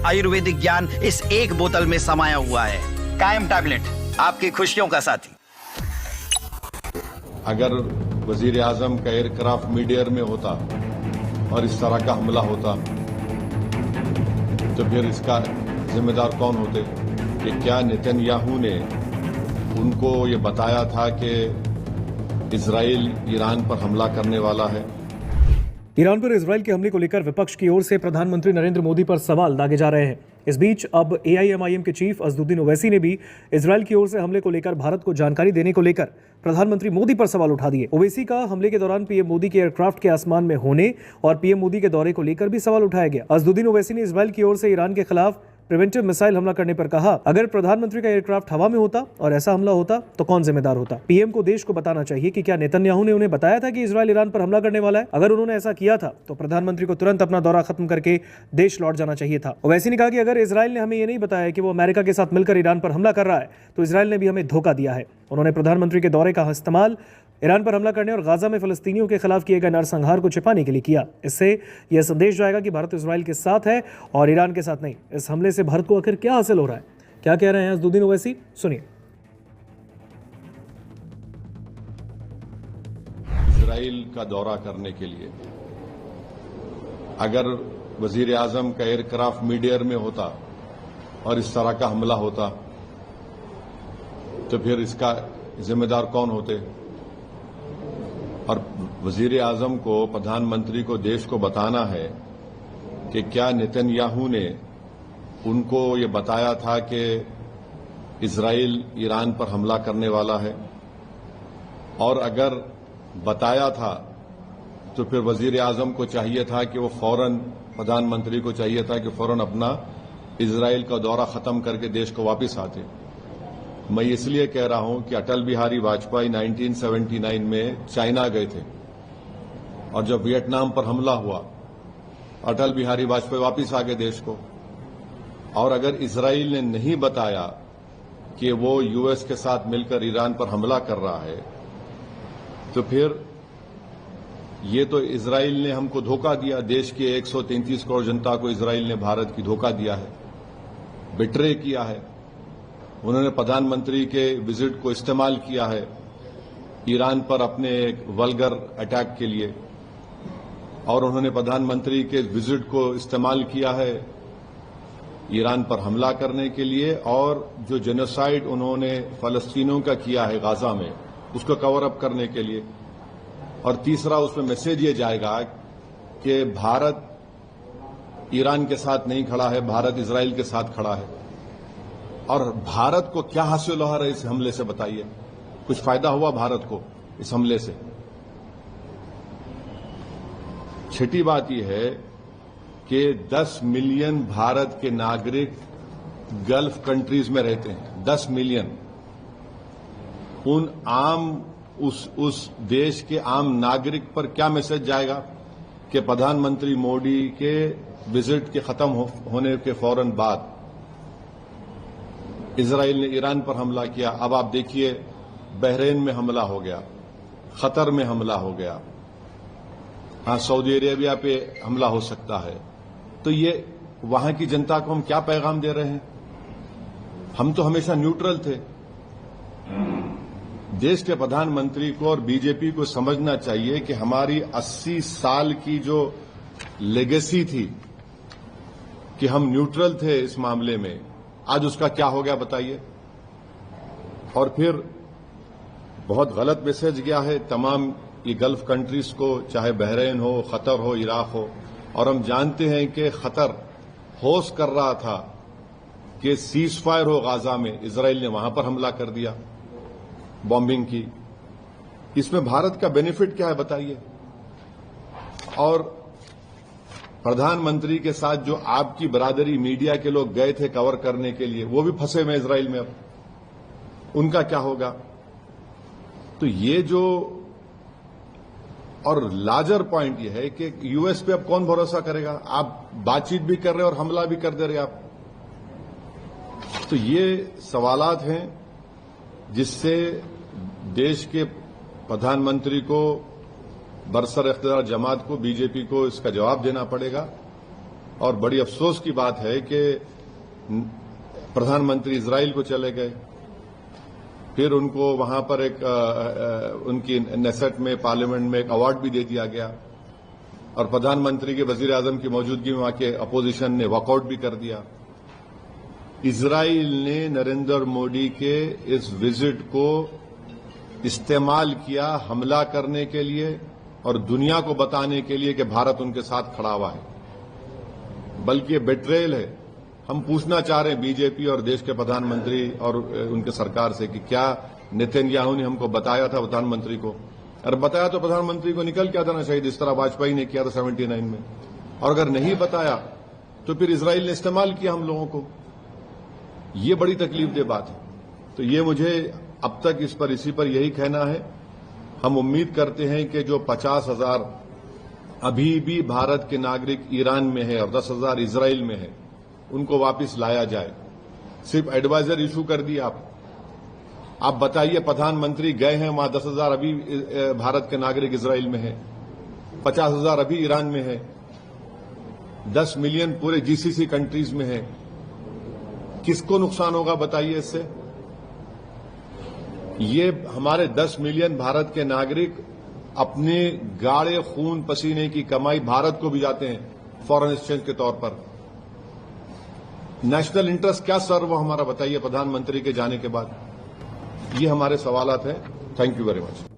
आयुर्वेदिक ज्ञान इस एक बोतल में समाया हुआ है। कायम टैबलेट, आपकी खुशियों का साथी। अगर वजीर आजम का एयरक्राफ्ट मिड एयर में होता और इस तरह का हमला होता तो फिर इसका जिम्मेदार कौन होते? कि क्या नेतन्याहू ने उनको ये बताया था कि इजराइल ईरान पर हमला करने वाला है? ईरान पर इजराइल के हमले को लेकर विपक्ष की ओर से प्रधानमंत्री नरेंद्र मोदी पर सवाल दागे जा रहे हैं। इस बीच अब एआईएमआईएम के चीफ असदुद्दीन ओवैसी ने भी इजराइल की ओर से हमले को लेकर भारत को जानकारी देने को लेकर प्रधानमंत्री मोदी पर सवाल उठा दिए। ओवैसी का हमले के दौरान पीएम मोदी के एयरक्राफ्ट के आसमान में होने और पीएम मोदी के दौरे को लेकर भी सवाल उठाया गया। असदुद्दीन ओवैसी ने इजराइल की ओर से ईरान के खिलाफ प्रिवेंटिव मिसाइल हमला करने पर कहा, अगर प्रधानमंत्री का एयरक्राफ्ट हवा में होता और ऐसा हमला होता तो कौन जिम्मेदार होता? पीएम को देश को बताना चाहिए कि क्या नेतन्याहू ने उन्हें बताया था कि इजराइल ईरान पर हमला करने वाला है? अगर उन्होंने ऐसा किया था तो प्रधानमंत्री को तुरंत अपना दौरा खत्म करके देश लौट जाना चाहिए था। ओवैसी ने कहा कि अगर इजराइल ने हमें ये नहीं बताया कि वो अमेरिका के साथ मिलकर ईरान पर हमला कर रहा है तो इजराइल ने भी हमें धोखा दिया है। उन्होंने प्रधानमंत्री के दौरे का इस्तेमाल ईरान पर हमला करने और गाजा में फलस्तीनियों के खिलाफ किए गए नरसंहार को छिपाने के लिए किया। इससे यह संदेश जाएगा कि भारत इजराइल के साथ है और ईरान के साथ नहीं। इस हमले से भारत को आखिर क्या हासिल हो रहा है? क्या कह रहे हैं असदुद्दीन ओवैसी, सुनिए। इजराइल का दौरा करने के लिए अगर वजीर आजम का एयरक्राफ्ट मिड एयर में होता और इस तरह का हमला होता तो फिर इसका जिम्मेदार कौन होते? और वजीर आजम को, प्रधानमंत्री को देश को बताना है कि क्या नेतन्याहू ने उनको ये बताया था कि इजराइल ईरान पर हमला करने वाला है? और अगर बताया था तो फिर वजीर आजम को चाहिए था कि वो फौरन, प्रधानमंत्री को चाहिए था कि फौरन अपना इजराइल का दौरा खत्म करके देश को वापस आते। मैं इसलिए कह रहा हूं कि अटल बिहारी वाजपेयी 1979 में चाइना गए थे और जब वियतनाम पर हमला हुआ अटल बिहारी वाजपेयी वापस आ गए देश को। और अगर इजराइल ने नहीं बताया कि वो यूएस के साथ मिलकर ईरान पर हमला कर रहा है तो फिर ये तो इजराइल ने हमको धोखा दिया। देश के 133 करोड़ जनता को इजराइल ने भारत की धोखा दिया है, बिट्रे किया है। उन्होंने प्रधानमंत्री के विजिट को इस्तेमाल किया है ईरान पर अपने एक वल्गर अटैक के लिए, और उन्होंने प्रधानमंत्री के विजिट को इस्तेमाल किया है ईरान पर हमला करने के लिए, और जो जेनोसाइड उन्होंने फलस्तीनियों का किया है गाजा में उसको कवर अप करने के लिए। और तीसरा, उसमें मैसेज ये जाएगा कि भारत ईरान के साथ नहीं खड़ा है, भारत इजराइल के साथ खड़ा है। और भारत को क्या हासिल हो रहा है इस हमले से, बताइए? कुछ फायदा हुआ भारत को इस हमले से? छठी बात यह है कि 10 मिलियन भारत के नागरिक गल्फ कंट्रीज में रहते हैं। 10 मिलियन। उन आम उस देश के आम नागरिक पर क्या मैसेज जाएगा कि प्रधानमंत्री मोदी के विजिट के खत्म होने के फौरन बाद इजराइल ने ईरान पर हमला किया। अब आप देखिए, बहरीन में हमला हो गया, कतर में हमला हो गया, हाँ, सऊदी अरेबिया पे हमला हो सकता है। तो ये वहां की जनता को हम क्या पैगाम दे रहे हैं? हम तो हमेशा न्यूट्रल थे। देश के प्रधानमंत्री को और बीजेपी को समझना चाहिए कि हमारी 80 साल की जो लेगेसी थी कि हम न्यूट्रल थे इस मामले में, आज उसका क्या हो गया बताइए? और फिर बहुत गलत मैसेज गया है तमाम ये गल्फ कंट्रीज को, चाहे बहरीन हो, कतर हो, इराक हो। और हम जानते हैं कि कतर होश कर रहा था कि सीज फायर हो गाजा में, इजराइल ने वहां पर हमला कर दिया, बॉम्बिंग की। इसमें भारत का बेनिफिट क्या है बताइए? और प्रधानमंत्री के साथ जो आपकी बरादरी मीडिया के लोग गए थे कवर करने के लिए, वो भी फंसे हुए इजराइल में। अब उनका क्या होगा? तो ये जो, और लार्जर पॉइंट ये है कि यूएस पे अब कौन भरोसा करेगा? आप बातचीत भी कर रहे हैं और हमला भी कर दे रहे आप। तो ये सवालात हैं जिससे देश के प्रधानमंत्री को, बरसर इख्तियार जमात को, बीजेपी को इसका जवाब देना पड़ेगा। और बड़ी अफसोस की बात है कि प्रधानमंत्री इजराइल को चले गए, फिर उनको वहां पर उनकी नेसेट में, पार्लियामेंट में एक अवार्ड भी दे दिया गया, और प्रधानमंत्री के वजीर आजम की मौजूदगी में वहां के अपोजिशन ने वॉकआउट भी कर दिया। इजराइल ने नरेंद्र मोदी के इस विजिट को इस्तेमाल किया हमला करने के लिए और दुनिया को बताने के लिए कि भारत उनके साथ खड़ा हुआ है, बल्कि ये बेट्रेयल है। हम पूछना चाह रहे हैं बीजेपी और देश के प्रधानमंत्री और उनके सरकार से कि क्या नेतन्याहू ने हमको बताया था प्रधानमंत्री को? अगर बताया तो प्रधानमंत्री को निकल के आ जाना चाहिए, जिस तरह वाजपेयी ने किया था 79 में। और अगर नहीं बताया तो फिर इजराइल ने इस्तेमाल किया हम लोगों को। ये बड़ी तकलीफदेह बात है। तो ये मुझे अब तक इसी पर यही कहना है। हम उम्मीद करते हैं कि जो 50,000 अभी भी भारत के नागरिक ईरान में है और 10,000 इजराइल में है, उनको वापस लाया जाए। सिर्फ एडवाइजर इशू कर दिया आप बताइए, प्रधानमंत्री गए हैं वहां, 10,000 अभी भारत के नागरिक इजराइल में है, 50,000 अभी ईरान में है, 10 मिलियन पूरे जीसीसी कंट्रीज में है। किसको नुकसान होगा बताइए इससे? ये हमारे 10 मिलियन भारत के नागरिक अपने गाढ़े खून पसीने की कमाई भारत को भी जाते हैं फॉरेन एक्सचेंज के तौर पर। नेशनल इंटरेस्ट क्या सर्व हमारा बताइए प्रधानमंत्री के जाने के बाद? ये हमारे सवालात हैं। Thank you very much.